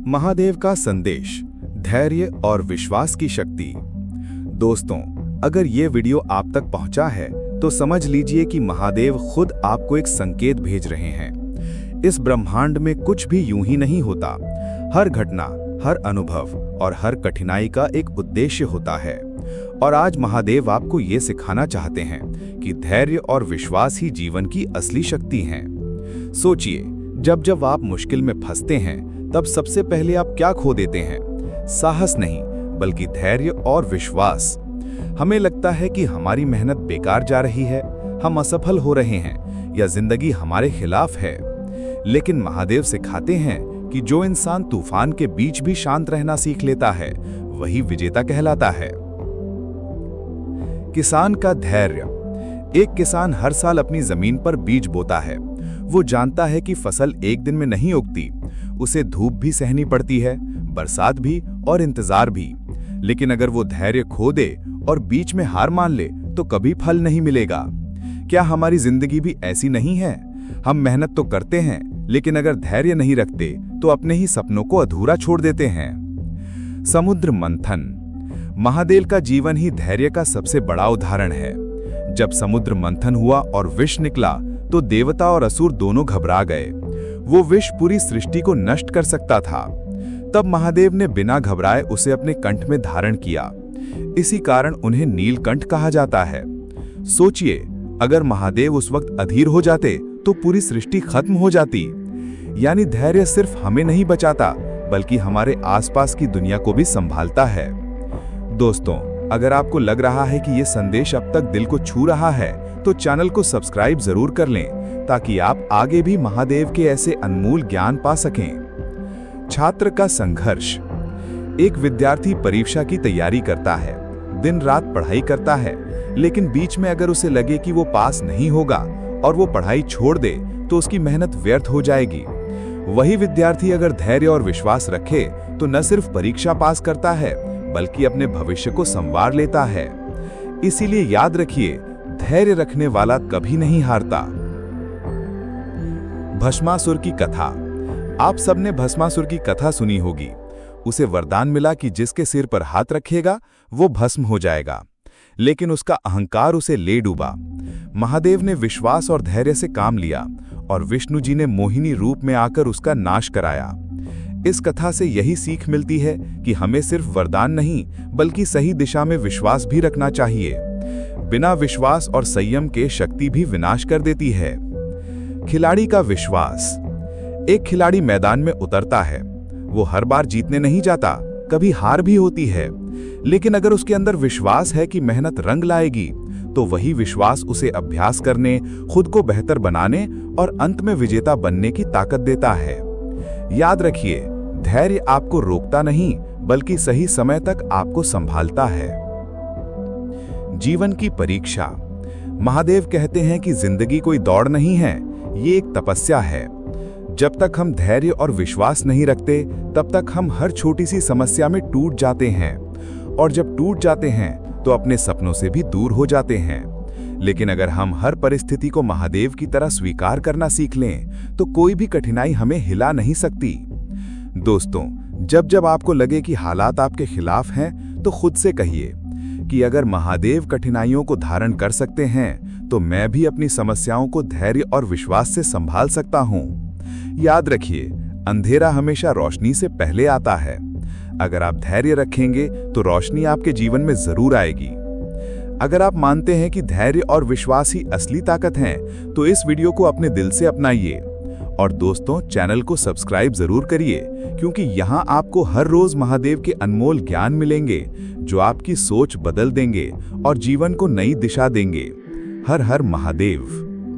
महादेव का संदेश, धैर्य और विश्वास की शक्ति। दोस्तों, अगर ये वीडियो आप तक पहुंचा है तो समझ लीजिए कि महादेव खुद आपको एक संकेत भेज रहे हैं। इस ब्रह्मांड में कुछ भी यूं ही नहीं होता। हर घटना, हर अनुभव और हर कठिनाई का एक उद्देश्य होता है। और आज महादेव आपको ये सिखाना चाहते हैं कि धैर्य और विश्वास ही जीवन की असली शक्ति हैं। सोचिए, जब जब आप मुश्किल में फंसते हैं तब सबसे पहले आप क्या खो देते हैं? साहस नहीं, बल्कि धैर्य और विश्वास। हमें लगता है कि हमारी मेहनत बेकार जा रही है, हम असफल हो रहे हैं या जिंदगी हमारे खिलाफ है। लेकिन महादेव सिखाते हैं कि जो इंसान तूफान के बीच भी शांत रहना सीख लेता है, वही विजेता कहलाता है। किसान का धैर्य। एक किसान हर साल अपनी जमीन पर बीज बोता है। वो जानता है कि फसल एक दिन में नहीं उगती, उसे धूप भी सहनी पड़ती है, बरसात भी और इंतजार भी। लेकिन अगर वो धैर्य खो दे और बीच में हार मान ले तो कभी फल नहीं मिलेगा। क्या हमारी जिंदगी भी ऐसी नहीं है? हम मेहनत तो करते हैं, लेकिन अगर धैर्य नहीं रखते तो अपने ही सपनों को अधूरा छोड़ देते हैं। समुद्र मंथन। महादेव का जीवन ही धैर्य का सबसे बड़ा उदाहरण है। जब समुद्र मंथन हुआ और विष निकला तो देवता और असुर दोनों घबरा गए। वो विष पूरी सृष्टि को नष्ट कर सकता था। तब महादेव ने बिना घबराए उसे अपने कंठ में धारण किया। इसी कारण उन्हें नीलकंठ कहा जाता है। सोचिए, अगर महादेव उस वक्त अधीर हो जाते तो पूरी सृष्टि खत्म हो जाती। यानी धैर्य सिर्फ हमें नहीं बचाता, बल्कि हमारे आसपास की दुनिया को भी संभालता है। दोस्तों, अगर आपको लग रहा है कि ये संदेश अब तक दिल को छू रहा है तो चैनल को सब्सक्राइब जरूर कर लें, ताकि आप आगे भी महादेव के ऐसे अनमोल ज्ञान पा सकें। छात्र का संघर्ष। एक विद्यार्थी परीक्षा की तैयारी करता है, दिन रात पढ़ाई करता है, लेकिन बीच में अगर उसे लगे कि वो पास नहीं होगा और वो पढ़ाई छोड़ दे तो उसकी मेहनत व्यर्थ हो जाएगी। वही विद्यार्थी अगर धैर्य और विश्वास रखे तो न सिर्फ परीक्षा पास करता है, बल्कि अपने भविष्य को संवार लेता है। इसीलिए याद रखिए, धैर्य रखने वाला कभी नहीं हारता। भस्मासुर की कथा। आप सबने भस्मासुर की कथा सुनी होगी। उसे वरदान मिला कि जिसके सिर पर हाथ रखेगा वो भस्म हो जाएगा, लेकिन उसका अहंकार उसे ले डूबा। महादेव ने विश्वास और धैर्य से काम लिया और विष्णु जी ने मोहिनी रूप में आकर उसका नाश कराया। इस कथा से यही सीख मिलती है कि हमें सिर्फ वरदान नहीं, बल्कि सही दिशा में विश्वास भी रखना चाहिए। बिना विश्वास और संयम के शक्ति भी विनाश कर देती है। खिलाड़ी का विश्वास। एक खिलाड़ी मैदान में उतरता है। वो हर बार जीतने नहीं जाता, कभी हार भी होती है, लेकिन अगर उसके अंदर विश्वास है कि मेहनत रंग लाएगी, तो वही विश्वास उसे अभ्यास करने, खुद को बेहतर बनाने और अंत में विजेता बनने की ताकत देता है। याद रखिए, धैर्य आपको रोकता नहीं, बल्कि सही समय तक आपको संभालता है। जीवन की परीक्षा। महादेव कहते हैं कि जिंदगी कोई दौड़ नहीं है, ये एक तपस्या है। जब तक हम धैर्य और विश्वास नहीं रखते, तब तक हम हर छोटी सी समस्या में टूट जाते हैं, और जब टूट जाते हैं तो अपने सपनों से भी दूर हो जाते हैं। लेकिन अगर हम हर परिस्थिति को महादेव की तरह स्वीकार करना सीख लें, तो कोई भी कठिनाई हमें हिला नहीं सकती। दोस्तों, जब जब आपको लगे कि हालात आपके खिलाफ हैं, तो खुद से कहिए कि अगर महादेव कठिनाइयों को धारण कर सकते हैं, तो मैं भी अपनी समस्याओं को धैर्य और विश्वास से संभाल सकता हूं। याद रखिए, अंधेरा हमेशा रोशनी से पहले आता है। अगर आप धैर्य रखेंगे तो रोशनी आपके जीवन में जरूर आएगी। अगर आप मानते हैं कि धैर्य और विश्वास ही असली ताकत हैं, तो इस वीडियो को अपने दिल से अपनाइए। और दोस्तों, चैनल को सब्सक्राइब जरूर करिए, क्योंकि यहाँ आपको हर रोज महादेव के अनमोल ज्ञान मिलेंगे, जो आपकी सोच बदल देंगे और जीवन को नई दिशा देंगे। हर हर महादेव।